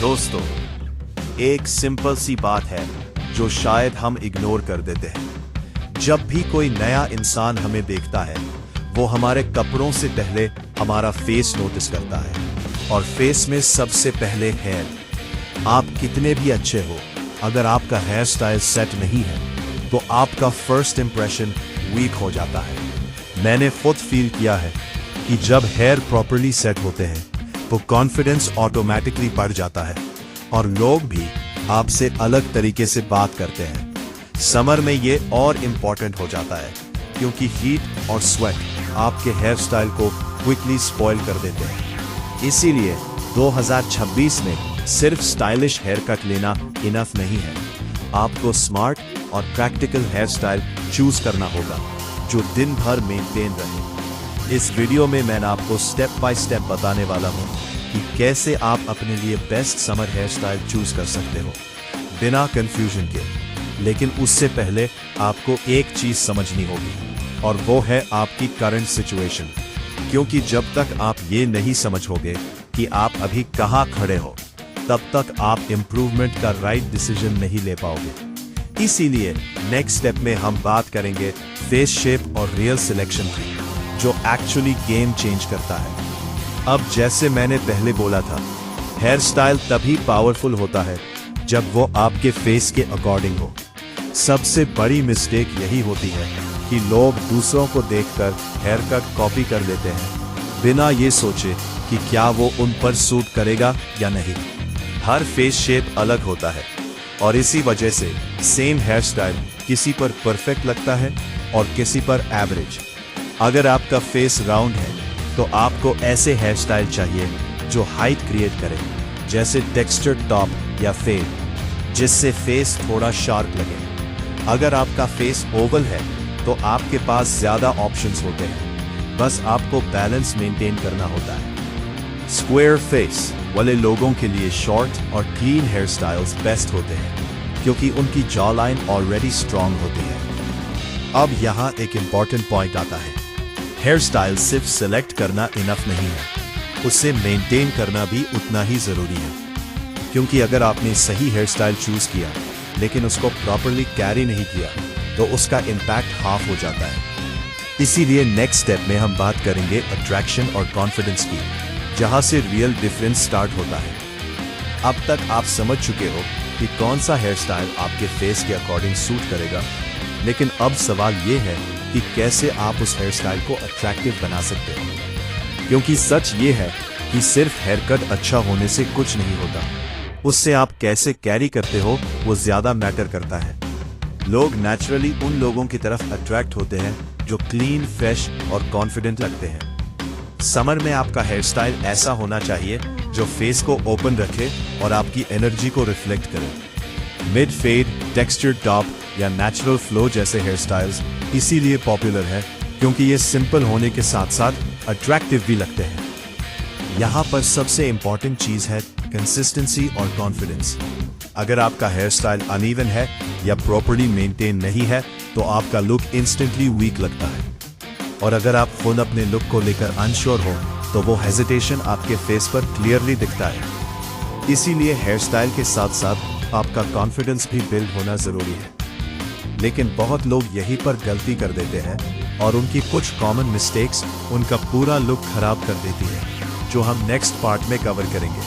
दोस्तों, एक सिंपल सी बात है जो शायद हम इग्नोर कर देते हैं। जब भी कोई नया इंसान हमें देखता है, वो हमारे कपड़ों से पहले हमारा फेस नोटिस करता है, और फेस में सबसे पहले हेयर। आप कितने भी अच्छे हो, अगर आपका हेयर स्टाइल सेट नहीं है तो आपका फर्स्ट इंप्रेशन वीक हो जाता है। मैंने खुद फील किया है कि जब हेयर प्रॉपर्ली सेट होते हैं तो कॉन्फिडेंस ऑटोमेटिकली बढ़ जाता है और लोग भी आपसे अलग तरीके से बात करते हैं। समर में ये और इम्पोर्टेंट हो जाता है क्योंकि हीट और स्वेट आपके हेयर स्टाइल को क्विकली स्पॉइल कर देते हैं। इसीलिए 2026 में सिर्फ स्टाइलिश हेयर कट लेना इनफ नहीं है। आपको स्मार्ट और प्रैक्टिकल हेयर स्टाइल चूज करना होगा जो दिन भर मेंटेन रहे। इस वीडियो में मैं आपको स्टेप बाय स्टेप बताने वाला हूं कि कैसे आप अपने लिए best summer hairstyle choose कर सकते हो बिना कंफ्यूजन के। लेकिन उससे पहले आपको एक चीज समझनी होगी और वो है आपकी करंट सिचुएशन, क्योंकि जब तक आप ये नहीं समझोगे कि आप अभी कहां खड़े हो, तब तक आप इम्प्रूवमेंट का राइट डिसीजन नहीं ले पाओगे। इसीलिए नेक्स्ट स्टेप में हम बात करेंगे फेस शेप और रियल सिलेक्शन की, जो एक्चुअली गेम चेंज करता है। अब जैसे मैंने पहले बोला था, हेयर स्टाइल तभी पावरफुल होता है जब वो आपके फेस के अकॉर्डिंग हो। सबसे बड़ी मिस्टेक यही होती है कि लोग दूसरों को देखकर हेयर कट कॉपी कर लेते हैं बिना ये सोचे कि क्या वो उन पर सूट करेगा या नहीं। हर फेस शेप अलग होता है और इसी वजह से सेम हेयर स्टाइल किसी पर परफेक्ट लगता है और किसी पर एवरेज। अगर आपका फेस राउंड है तो आपको ऐसे हेयर स्टाइल चाहिए जो हाइट क्रिएट करे, जैसे टेक्सचर्ड टॉप या फेड, जिससे फेस थोड़ा शार्प लगे। अगर आपका फेस ओवल है तो आपके पास ज्यादा ऑप्शंस होते हैं, बस आपको बैलेंस मेंटेन करना होता है। स्क्वायर फेस वाले लोगों के लिए शॉर्ट और क्लीन हेयर स्टाइल्स बेस्ट होते हैं क्योंकि उनकी जॉ लाइन ऑलरेडी स्ट्रांग होती है। अब यहाँ एक इंपॉर्टेंट पॉइंट आता है, हेयर स्टाइल सिर्फ सिलेक्ट करना इनफ नहीं है, उसे मेंटेन करना भी उतना ही जरूरी है। क्योंकि अगर आपने सही हेयर स्टाइल चूज किया लेकिन उसको प्रॉपर्ली कैरी नहीं किया तो उसका इम्पैक्ट हाफ हो जाता है। इसीलिए नेक्स्ट स्टेप में हम बात करेंगे अट्रैक्शन और कॉन्फिडेंस की, जहां से रियल डिफरेंस स्टार्ट होता है। अब तक आप समझ चुके हो कि कौन सा हेयर स्टाइल आपके फेस के अकॉर्डिंग सूट करेगा, लेकिन अब सवाल ये है कि कैसे आप उस हेयर स्टाइल को अट्रैक्टिव बना सकते हो। क्योंकि सच ये है कि सिर्फ हेयर कट अच्छा होने से कुछ नहीं होता, उससे आप कैसे कैरी करते हो वो ज्यादा मैटर करता है। लोग नेचुरली उन लोगों की तरफ अट्रैक्ट होते हैं जो क्लीन, फ्रेश और कॉन्फिडेंट लगते हैं। समर में आपका हेयर स्टाइल ऐसा होना चाहिए जो फेस को ओपन रखे और आपकी एनर्जी को रिफ्लेक्ट करे। मिड फेड, टेक्सचर्ड टॉप या नेचुरल फ्लो जैसे हेयर स्टाइल्स इसीलिए पॉपुलर है क्योंकि ये सिंपल होने के साथ साथ अट्रैक्टिव भी लगते हैं। यहाँ पर सबसे इंपॉर्टेंट चीज है कंसिस्टेंसी और कॉन्फिडेंस। अगर आपका हेयर स्टाइल अनइवन है या प्रॉपर्ली मेंटेन नहीं है तो आपका लुक इंस्टेंटली वीक लगता है, और अगर आप खुद अपने लुक को लेकर अनश्योर हो तो वो हेजिटेशन आपके फेस पर क्लियरली दिखता है। इसीलिए हेयर स्टाइल के साथ साथ आपका कॉन्फिडेंस भी बिल्ड होना जरूरी है। लेकिन बहुत लोग यहीं पर गलती कर देते हैं और उनकी कुछ कॉमन मिस्टेक्स उनका पूरा लुक खराब कर देती है, जो हम नेक्स्ट पार्ट में कवर करेंगे।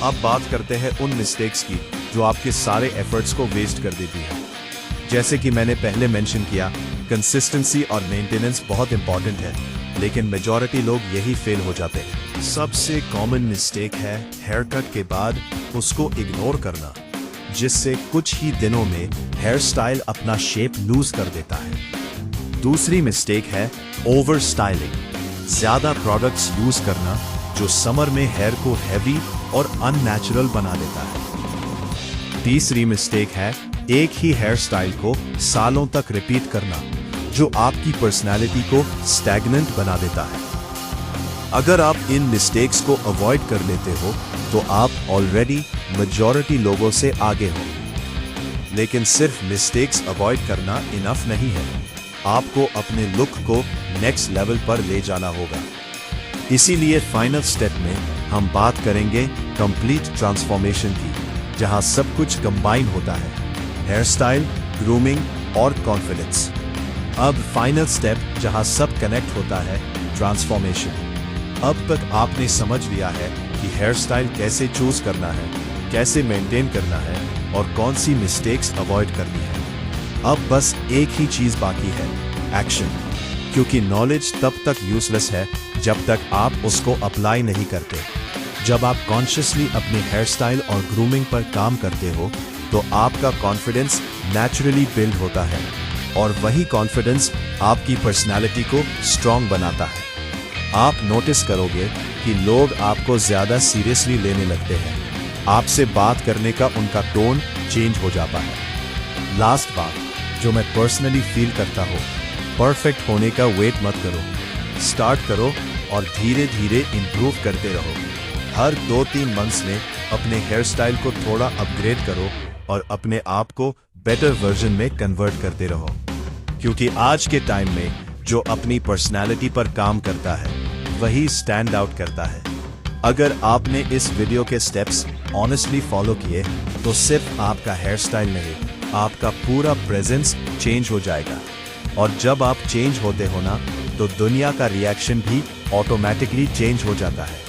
अब बात करते हैं उन मिस्टेक्स की जो आपके सारे एफर्ट्स को वेस्ट कर देती है। जैसे कि मैंने पहले मेंशन किया, कंसिस्टेंसी और मेंटेनेंस बहुत इंपॉर्टेंट है, लेकिन मेजॉरिटी लोग यही फेल हो जाते हैं। सबसे कॉमन मिस्टेक है हेयर कट के बाद उसको इग्नोर करना, जिससे कुछ ही दिनों में हेयर स्टाइल अपना शेप लूज कर देता है। दूसरी मिस्टेक है ओवर स्टाइलिंग, ज्यादा प्रोडक्ट्स यूज करना जो समर में हेयर को हैवी और अननेचुरल बना देता है। तीसरी मिस्टेक है एक ही हेयर स्टाइल को सालों तक रिपीट करना, जो आपकी पर्सनैलिटी को स्टैग्नेंट बना देता है। अगर आप इन मिस्टेक्स को अवॉइड कर लेते हो तो आप ऑलरेडी मेजॉरिटी लोगों से आगे हो। लेकिन सिर्फ मिस्टेक्स अवॉइड करना इनफ नहीं है, आपको अपने लुक को नेक्स्ट लेवल पर ले जाना होगा। इसीलिए फाइनल स्टेप में हम बात करेंगे कंप्लीट ट्रांसफॉर्मेशन की, जहां सब कुछ कंबाइन होता है, हेयर स्टाइल, ग्रूमिंग और कॉन्फिडेंस। अब फाइनल स्टेप जहां सब कनेक्ट होता है, ट्रांसफॉर्मेशन। अब तक आपने समझ लिया है कि हेयर स्टाइल कैसे चूज करना है, कैसे मेंटेन करना है और कौन सी मिस्टेक्स अवॉइड करनी है। अब बस एक ही चीज बाकी है, एक्शन। क्योंकि नॉलेज तब तक यूजलेस है जब तक आप उसको अप्लाई नहीं करते। जब आप कॉन्शियसली अपने हेयर स्टाइल और ग्रूमिंग पर काम करते हो तो आपका कॉन्फिडेंस नेचुरली बिल्ड होता है और वही कॉन्फिडेंस आपकी पर्सनालिटी को स्ट्रांग बनाता है। आप नोटिस करोगे कि लोग आपको ज्यादा सीरियसली लेने लगते हैं, आपसे बात करने का उनका टोन चेंज हो जाता है। लास्ट बात जो मैं पर्सनली फील करता हूँ, परफेक्ट होने का वेट मत करो, स्टार्ट करो और धीरे धीरे इंप्रूव करते रहो। हर 2-3 मंथ्स में अपने हेयर स्टाइल को थोड़ा अपग्रेड करो और अपने आप को बेटर वर्जन में कन्वर्ट करते रहो। क्योंकि आज के टाइम में जो अपनी पर्सनालिटी पर काम करता है वही स्टैंड आउट करता है। अगर आपने इस वीडियो के स्टेप्स ऑनेस्टली फॉलो किए तो सिर्फ आपका हेयर स्टाइल नहीं, आपका पूरा प्रेजेंस चेंज हो जाएगा। और जब आप चेंज होते हो ना, तो दुनिया का रिएक्शन भी ऑटोमेटिकली चेंज हो जाता है।